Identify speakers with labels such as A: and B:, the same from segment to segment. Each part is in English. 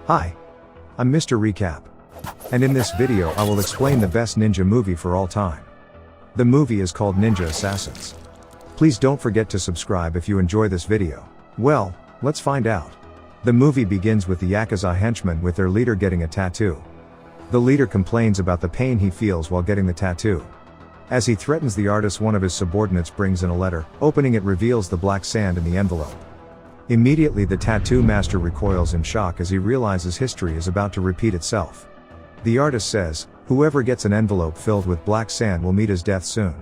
A: Hi, I'm Mr. Recap. And in this video I will explain the best ninja movie for all time. The movie is called Ninja Assassins. Please don't forget to subscribe if you enjoy this video. Well, let's find out. The movie begins with the Yakuza henchmen with their leader getting a tattoo. The leader complains about the pain he feels while getting the tattoo. As he threatens the artist, one of his subordinates brings in a letter. Opening it reveals the black sand in the envelope. Immediately the tattoo master recoils in shock as he realizes history is about to repeat itself. The artist says, whoever gets an envelope filled with black sand will meet his death soon.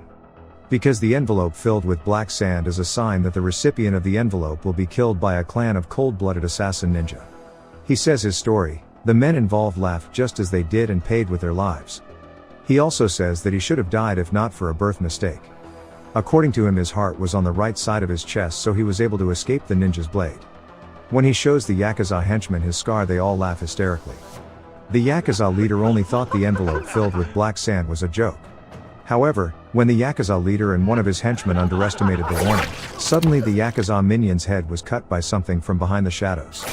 A: Because the envelope filled with black sand is a sign that the recipient of the envelope will be killed by a clan of cold-blooded assassin ninja. He says his story. The men involved laughed just as they did and paid with their lives. He also says that he should have died if not for a birth mistake. According to him, his heart was on the right side of his chest, so he was able to escape the ninja's blade. When he shows the Yakuza henchmen his scar, they all laugh hysterically. The Yakuza leader only thought the envelope filled with black sand was a joke. However, when the Yakuza leader and one of his henchmen underestimated the warning, suddenly the Yakuza minion's head was cut by something from behind the shadows.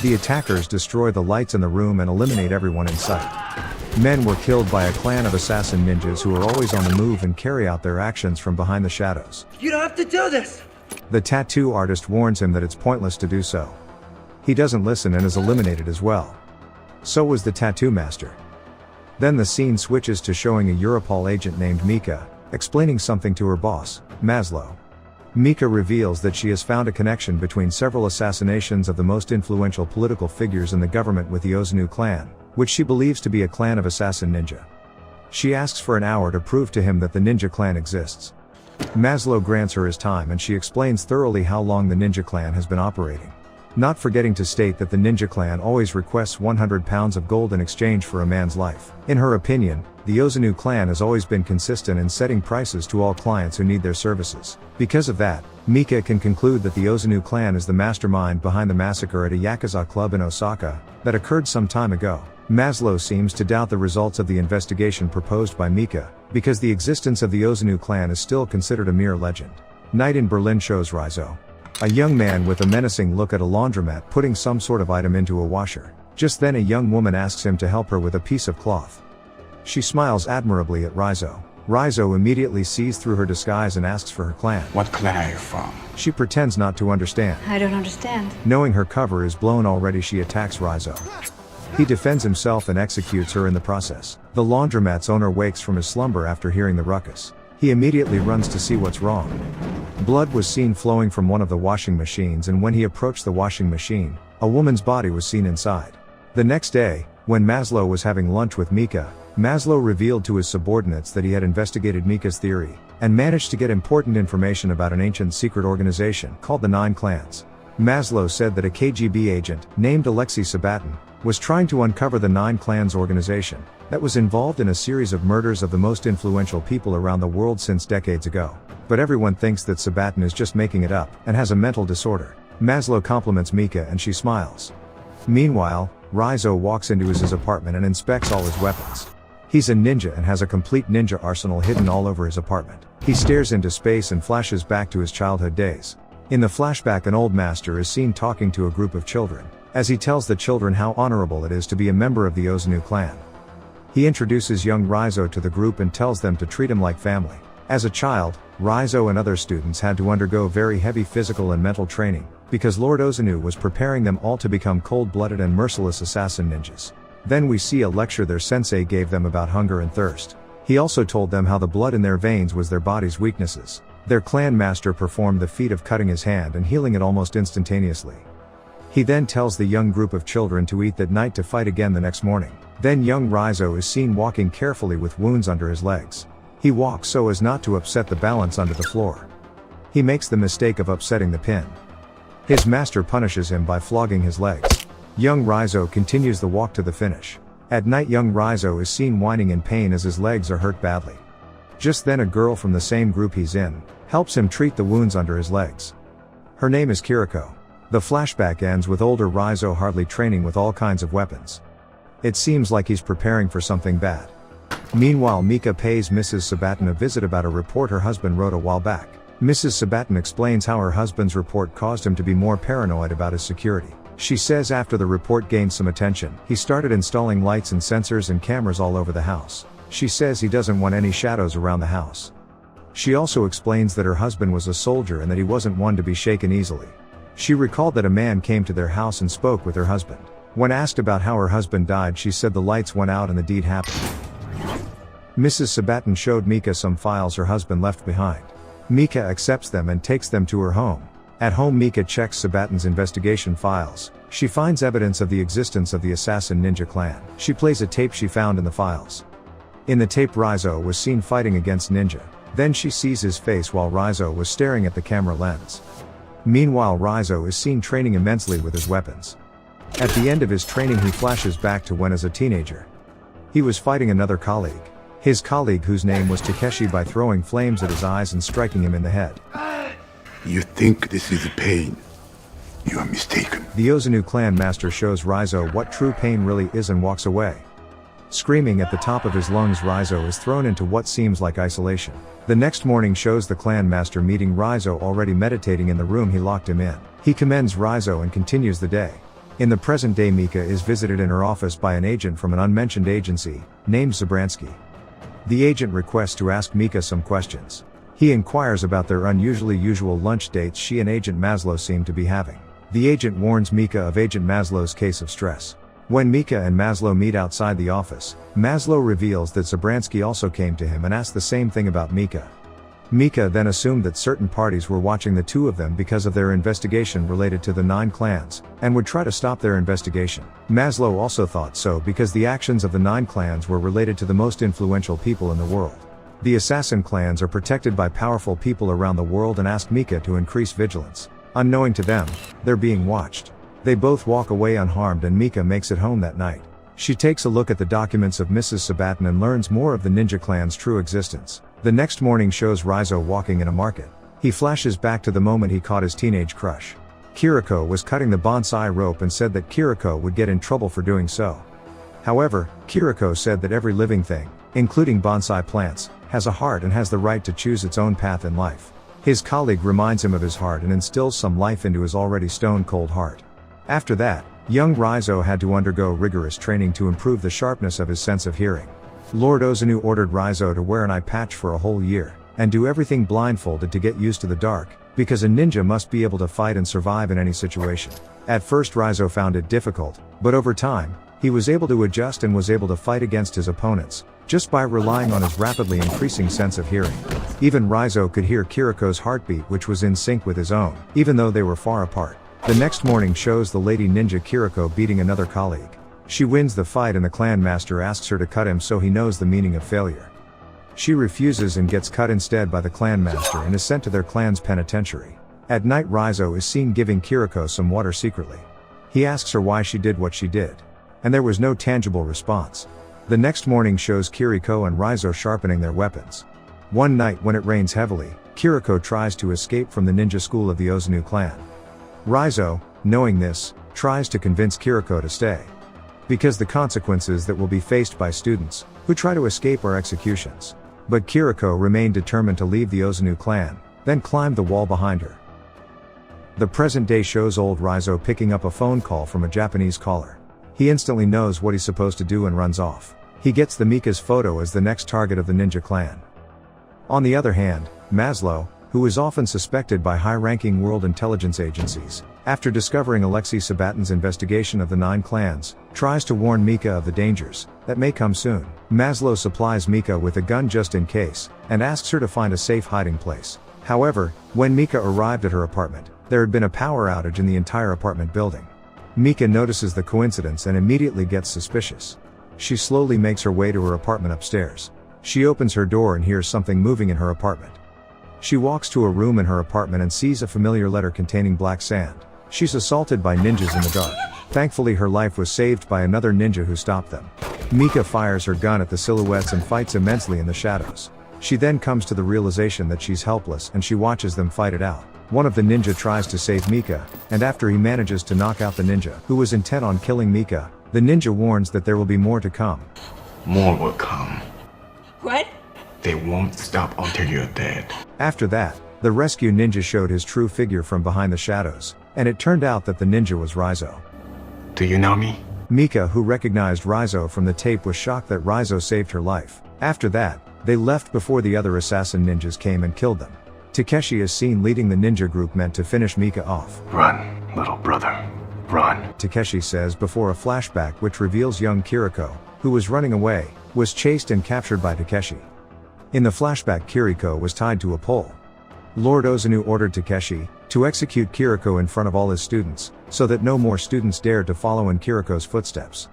A: The attackers destroy the lights in the room and eliminate everyone in sight. Men were killed by a clan of assassin ninjas who are always on the move and carry out their actions from behind the shadows.
B: You don't have to do this!
A: The tattoo artist warns him that it's pointless to do so. He doesn't listen and is eliminated as well. So was the tattoo master. Then the scene switches to showing a Europol agent named Mika, explaining something to her boss, Maslow. Mika reveals that she has found a connection between several assassinations of the most influential political figures in the government with the Ozunu clan, which she believes to be a clan of assassin ninja. She asks for an hour to prove to him that the ninja clan exists. Maslow grants her his time and she explains thoroughly how long the ninja clan has been operating. Not forgetting to state that the ninja clan always requests 100 pounds of gold in exchange for a man's life. In her opinion, the Ozunu clan has always been consistent in setting prices to all clients who need their services. Because of that, Mika can conclude that the Ozunu clan is the mastermind behind the massacre at a Yakuza club in Osaka that occurred some time ago. Maslow seems to doubt the results of the investigation proposed by Mika, because the existence of the Ozunu clan is still considered a mere legend. Night in Berlin shows Rizzo, a young man with a menacing look at a laundromat putting some sort of item into a washer. Just then a young woman asks him to help her with a piece of cloth. She smiles admirably at Rizzo. Rizzo immediately sees through her disguise and asks for her clan.
C: What clan are you from?
A: She pretends not to understand.
D: I don't understand.
A: Knowing her cover is blown already, she attacks Rizzo. He defends himself and executes her in the process. The laundromat's owner wakes from his slumber after hearing the ruckus. He immediately runs to see what's wrong. Blood was seen flowing from one of the washing machines, and when he approached the washing machine, a woman's body was seen inside. The next day, when Maslow was having lunch with Mika, Maslow revealed to his subordinates that he had investigated Mika's theory, and managed to get important information about an ancient secret organization called the Nine Clans. Maslow said that a KGB agent, named Alexei Sabatin, was trying to uncover the Nine Clans organization, that was involved in a series of murders of the most influential people around the world since decades ago. But everyone thinks that Sabatin is just making it up, and has a mental disorder. Maslow compliments Mika and she smiles. Meanwhile, Rizzo walks into his apartment and inspects all his weapons. He's a ninja and has a complete ninja arsenal hidden all over his apartment. He stares into space and flashes back to his childhood days. In the flashback, an old master is seen talking to a group of children, as he tells the children how honorable it is to be a member of the Ozunu clan. He introduces young Rizzo to the group and tells them to treat him like family. As a child, Rizzo and other students had to undergo very heavy physical and mental training, because Lord Ozunu was preparing them all to become cold-blooded and merciless assassin ninjas. Then we see a lecture their sensei gave them about hunger and thirst. He also told them how the blood in their veins was their body's weaknesses. Their clan master performed the feat of cutting his hand and healing it almost instantaneously. He then tells the young group of children to eat that night to fight again the next morning. Then young Rizzo is seen walking carefully with wounds under his legs. He walks so as not to upset the balance under the floor. He makes the mistake of upsetting the pin. His master punishes him by flogging his legs. Young Rizzo continues the walk to the finish. At night, young Rizzo is seen whining in pain as his legs are hurt badly. Just then a girl from the same group he's in helps him treat the wounds under his legs. Her name is Kiriko. The flashback ends with older Rizzo hardly training with all kinds of weapons. It seems like he's preparing for something bad. Meanwhile, Mika pays Mrs. Sabatin a visit about a report her husband wrote a while back. Mrs. Sabatin explains how her husband's report caused him to be more paranoid about his security. She says after the report gained some attention, he started installing lights and sensors and cameras all over the house. She says he doesn't want any shadows around the house. She also explains that her husband was a soldier and that he wasn't one to be shaken easily. She recalled that a man came to their house and spoke with her husband. When asked about how her husband died, she said the lights went out and the deed happened. Mrs. Sabatin showed Mika some files her husband left behind. Mika accepts them and takes them to her home. At home, Mika checks Sabatin's investigation files. She finds evidence of the existence of the assassin ninja clan. She plays a tape she found in the files. In the tape, Rizzo was seen fighting against Ninja. Then she sees his face while Rizzo was staring at the camera lens. Meanwhile, Rizzo is seen training immensely with his weapons. At the end of his training, he flashes back to when as a teenager. He was fighting another colleague. His colleague, whose name was Takeshi, by throwing flames at his eyes and striking him in the head.
B: You think this is pain? You are mistaken.
A: The Ozunu clan master shows Rizzo what true pain really is and walks away. Screaming at the top of his lungs, Rizzo is thrown into what seems like isolation. The next morning shows the clan master meeting Rizzo already meditating in the room he locked him in. He commends Rizzo and continues the day. In the present day, Mika is visited in her office by an agent from an unmentioned agency, named Zabransky. The agent requests to ask Mika some questions. He inquires about their unusually usual lunch dates she and Agent Maslow seem to be having. The agent warns Mika of Agent Maslow's case of stress. When Mika and Maslow meet outside the office, Maslow reveals that Zabransky also came to him and asked the same thing about Mika. Mika then assumed that certain parties were watching the two of them because of their investigation related to the 9 clans, and would try to stop their investigation. Maslow also thought so because the actions of the 9 clans were related to the most influential people in the world. The assassin clans are protected by powerful people around the world and ask Mika to increase vigilance. Unknowing to them, they're being watched. They both walk away unharmed and Mika makes it home that night. She takes a look at the documents of Mrs. Sabatin and learns more of the ninja clan's true existence. The next morning shows Rizzo walking in a market. He flashes back to the moment he caught his teenage crush. Kiriko was cutting the bonsai rope and said that Kiriko would get in trouble for doing so. However, Kiriko said that every living thing, including bonsai plants, has a heart and has the right to choose its own path in life. His colleague reminds him of his heart and instills some life into his already stone-cold heart. After that, young Rizzo had to undergo rigorous training to improve the sharpness of his sense of hearing. Lord Ozunu ordered Rizzo to wear an eye patch for a whole year, and do everything blindfolded to get used to the dark, because a ninja must be able to fight and survive in any situation. At first Rizzo found it difficult, but over time, he was able to adjust and was able to fight against his opponents, just by relying on his rapidly increasing sense of hearing. Even Rizzo could hear Kiriko's heartbeat, which was in sync with his own, even though they were far apart. The next morning shows the lady ninja Kiriko beating another colleague. She wins the fight and the clan master asks her to cut him so he knows the meaning of failure. She refuses and gets cut instead by the clan master and is sent to their clan's penitentiary. At night Rizzo is seen giving Kiriko some water secretly. He asks her why she did what she did. And there was no tangible response. The next morning shows Kiriko and Rizzo sharpening their weapons. One night when it rains heavily, Kiriko tries to escape from the ninja school of the Ozunu clan. Rizzo, knowing this, tries to convince Kiriko to stay. Because the consequences that will be faced by students who try to escape are executions. But Kiriko remained determined to leave the Ozunu clan, then climbed the wall behind her. The present day shows old Rizzo picking up a phone call from a Japanese caller. He instantly knows what he's supposed to do and runs off. He gets the Mika's photo as the next target of the ninja clan. On the other hand, Maslow, who is often suspected by high-ranking world intelligence agencies, after discovering Alexei Sabatin's investigation of the 9 clans, tries to warn Mika of the dangers that may come soon. Maslow supplies Mika with a gun just in case, and asks her to find a safe hiding place. However, when Mika arrived at her apartment, there had been a power outage in the entire apartment building. Mika notices the coincidence and immediately gets suspicious. She slowly makes her way to her apartment upstairs. She opens her door and hears something moving in her apartment. She walks to a room in her apartment and sees a familiar letter containing black sand. She's assaulted by ninjas in the dark. Thankfully her life was saved by another ninja who stopped them. Mika fires her gun at the silhouettes and fights immensely in the shadows. She then comes to the realization that she's helpless and she watches them fight it out. One of the ninja tries to save Mika, and after he manages to knock out the ninja who was intent on killing Mika, the ninja warns that there will be more to come.
B: More will come.
C: What?
B: They won't stop until you're dead.
A: After that, the rescue ninja showed his true figure from behind the shadows, and it turned out that the ninja was Rizzo.
C: Do you know me?
A: Mika, who recognized Raizo from the tape, was shocked that Raizo saved her life. After that, they left before the other assassin ninjas came and killed them. Takeshi is seen leading the ninja group meant to finish Mika off.
C: Run, little brother. Run.
A: Takeshi says before a flashback which reveals young Kiriko, who was running away, was chased and captured by Takeshi. In the flashback, Kiriko was tied to a pole. Lord Ozunu ordered Takeshi to execute Kiriko in front of all his students, so that no more students dared to follow in Kiriko's footsteps.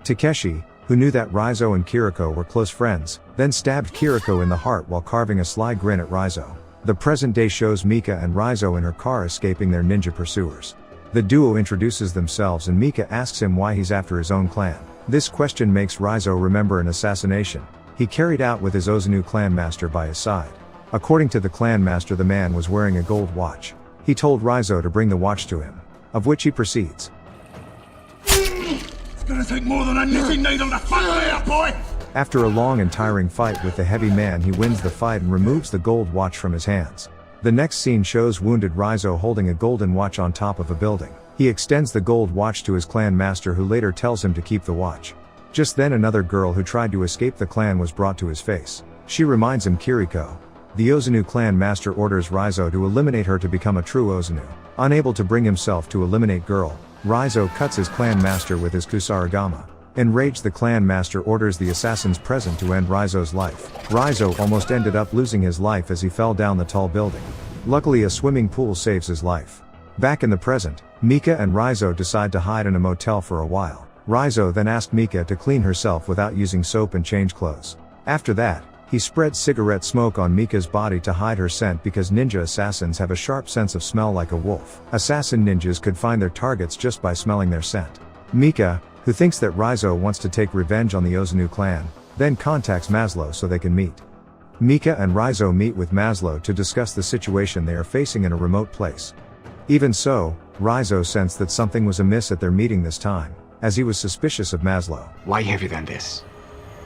A: Takeshi, who knew that Raizo and Kiriko were close friends, then stabbed Kiriko in the heart while carving a sly grin at Raizo. The present day shows Mika and Raizo in her car escaping their ninja pursuers. The duo introduces themselves and Mika asks him why he's after his own clan. This question makes Raizo remember an assassination he carried out with his Ozunu clan master by his side. According to the clan master, the man was wearing a gold watch. He told Raizo to bring the watch to him, of which he proceeds.
B: It's gonna take more than a knitting needle to fuck me up, boy!
A: After a long and tiring fight with the heavy man, he wins the fight and removes the gold watch from his hands. The next scene shows wounded Raizo holding a golden watch on top of a building. He extends the gold watch to his clan master, who later tells him to keep the watch. Just then another girl who tried to escape the clan was brought to his face. She reminds him Kiriko. The Ozunu clan master orders Raizo to eliminate her to become a true Ozunu. Unable to bring himself to eliminate girl, Raizo cuts his clan master with his kusarigama. Enraged, the clan master orders the assassins present to end Raizo's life. Raizo almost ended up losing his life as he fell down the tall building. Luckily, a swimming pool saves his life. Back in the present, Mika and Raizo decide to hide in a motel for a while. Raizo then asked Mika to clean herself without using soap and change clothes. After that, he spreads cigarette smoke on Mika's body to hide her scent because ninja assassins have a sharp sense of smell like a wolf. Assassin ninjas could find their targets just by smelling their scent. Mika, who thinks that Raizo wants to take revenge on the Ozunu clan, then contacts Maslow so they can meet. Mika and Raizo meet with Maslow to discuss the situation they are facing in a remote place. Even so, Raizo sensed that something was amiss at their meeting this time, as he was suspicious of Maslow.
C: Why have you done this?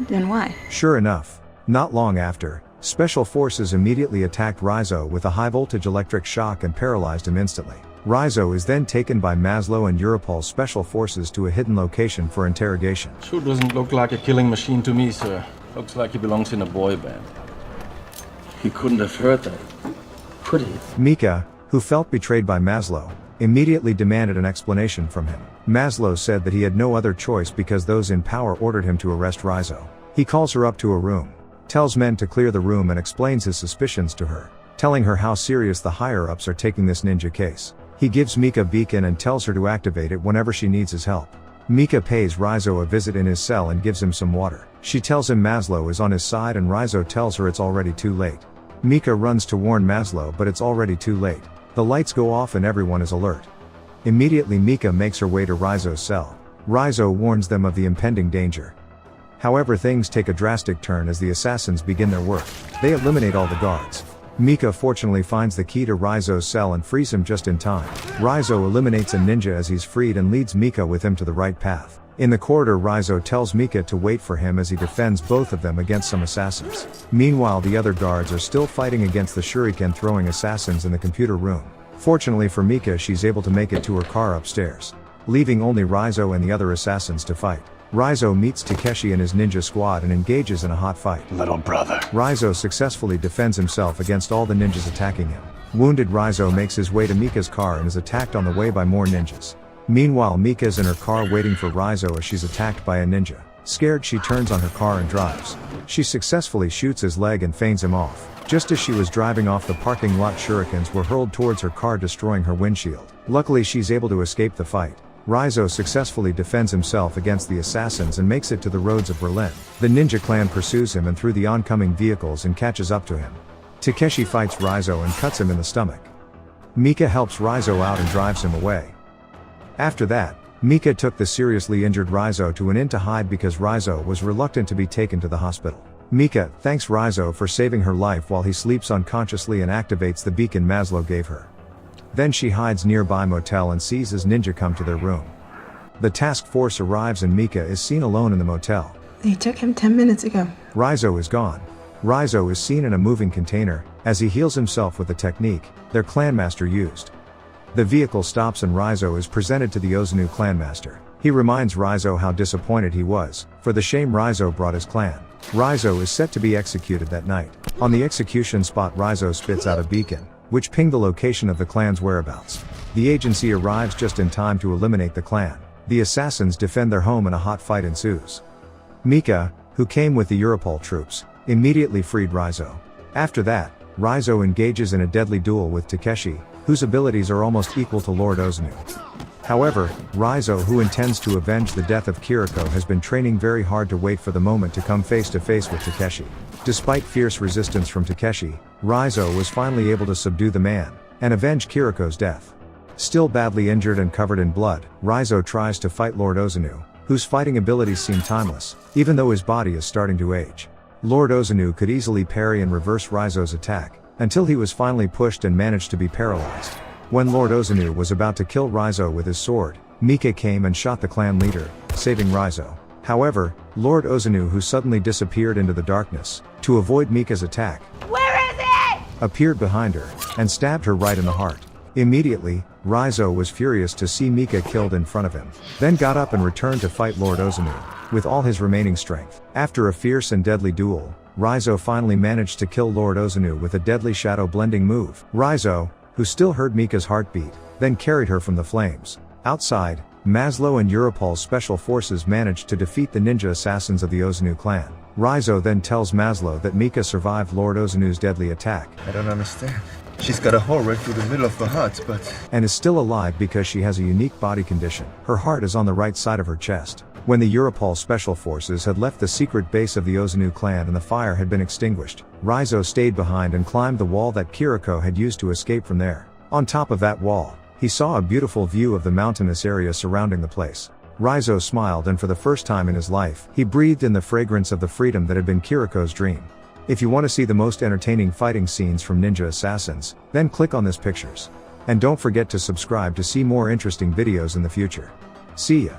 D: Then why?
A: Sure enough, not long after, special forces immediately attacked Raizo with a high-voltage electric shock and paralyzed him instantly. Raizo is then taken by Maslow and Europol's special forces to a hidden location for interrogation.
E: Sure doesn't look like a killing machine to me, sir. Looks like he belongs in a boy band. He couldn't have heard that, could he?
A: Mika, who felt betrayed by Maslow, immediately demanded an explanation from him. Maslow said that he had no other choice because those in power ordered him to arrest Raizo. He calls her up to a room, tells men to clear the room and explains his suspicions to her, telling her how serious the higher-ups are taking this ninja case. He gives Mika a beacon and tells her to activate it whenever she needs his help. Mika pays Raizo a visit in his cell and gives him some water. She tells him Maslow is on his side and Raizo tells her it's already too late. Mika runs to warn Maslow, but it's already too late. The lights go off and everyone is alert. Immediately Mika makes her way to Raizo's cell. Raizo warns them of the impending danger. However, things take a drastic turn as the assassins begin their work. They eliminate all the guards. Mika fortunately finds the key to Raizo's cell and frees him just in time. Raizo eliminates a ninja as he's freed and leads Mika with him to the right path. In the corridor, Raizo tells Mika to wait for him as he defends both of them against some assassins. Meanwhile, the other guards are still fighting against the shuriken throwing assassins in the computer room. Fortunately for Mika, she's able to make it to her car upstairs, leaving only Raizo and the other assassins to fight. Raizo meets Takeshi and his ninja squad and engages in a hot fight.
C: Little brother.
A: Raizo successfully defends himself against all the ninjas attacking him. Wounded, Raizo makes his way to Mika's car and is attacked on the way by more ninjas. Meanwhile, Mika's in her car waiting for Raizo as she's attacked by a ninja. Scared, she turns on her car and drives. She successfully shoots his leg and feigns him off. Just as she was driving off, the parking lot shurikens were hurled towards her car, destroying her windshield. Luckily, she's able to escape the fight. Raizo successfully defends himself against the assassins and makes it to the roads of Berlin. The ninja clan pursues him and through the oncoming vehicles and catches up to him. Takeshi fights Raizo and cuts him in the stomach. Mika helps Raizo out and drives him away. After that, Mika took the seriously injured Raizo to an inn to hide because Raizo was reluctant to be taken to the hospital. Mika thanks Raizo for saving her life while he sleeps unconsciously and activates the beacon Maslow gave her. Then she hides nearby motel and sees his ninja come to their room. The task force arrives and Mika is seen alone in the motel.
D: They took him 10 minutes ago.
A: Raizo is gone. Raizo is seen in a moving container, as he heals himself with the technique their clanmaster used. The vehicle stops and Raizo is presented to the Ozunu clanmaster. He reminds Raizo how disappointed he was, for the shame Raizo brought his clan. Raizo is set to be executed that night. On the execution spot, Raizo spits out a beacon, which pinged the location of the clan's whereabouts. The agency arrives just in time to eliminate the clan. The assassins defend their home and a hot fight ensues. Mika, who came with the Europol troops, immediately freed Raizo. After that, Raizo engages in a deadly duel with Takeshi, whose abilities are almost equal to Lord Ozunu. However, Raizo, who intends to avenge the death of Kiriko, has been training very hard to wait for the moment to come face to face with Takeshi. Despite fierce resistance from Takeshi, Raizo was finally able to subdue the man, and avenge Kiriko's death. Still badly injured and covered in blood, Raizo tries to fight Lord Ozunu, whose fighting abilities seem timeless, even though his body is starting to age. Lord Ozunu could easily parry and reverse Raizo's attack, until he was finally pushed and managed to be paralyzed. When Lord Ozunu was about to kill Raizo with his sword, Mika came and shot the clan leader, saving Raizo. However, Lord Ozunu, who suddenly disappeared into the darkness, to avoid Mika's attack,
F: Where is it?
A: appeared behind her, and stabbed her right in the heart. Immediately, Raizo was furious to see Mika killed in front of him, then got up and returned to fight Lord Ozunu, with all his remaining strength. After a fierce and deadly duel, Raizo finally managed to kill Lord Ozunu with a deadly shadow blending move. Raizo, who still heard Mika's heartbeat, then carried her from the flames. Outside, Maslow and Europol's special forces managed to defeat the ninja assassins of the Ozunu clan. Raizo then tells Maslow that Mika survived Lord Ozunu's deadly attack.
G: I don't understand. She's got a hole right through the middle of the heart, but...
A: and is still alive because she has a unique body condition. Her heart is on the right side of her chest. When the Europol special forces had left the secret base of the Ozunu clan and the fire had been extinguished, Raizo stayed behind and climbed the wall that Kiriko had used to escape from there. On top of that wall, he saw a beautiful view of the mountainous area surrounding the place. Raizo smiled, and for the first time in his life, he breathed in the fragrance of the freedom that had been Kiriko's dream. If you want to see the most entertaining fighting scenes from Ninja Assassins, then click on this pictures. And don't forget to subscribe to see more interesting videos in the future. See ya.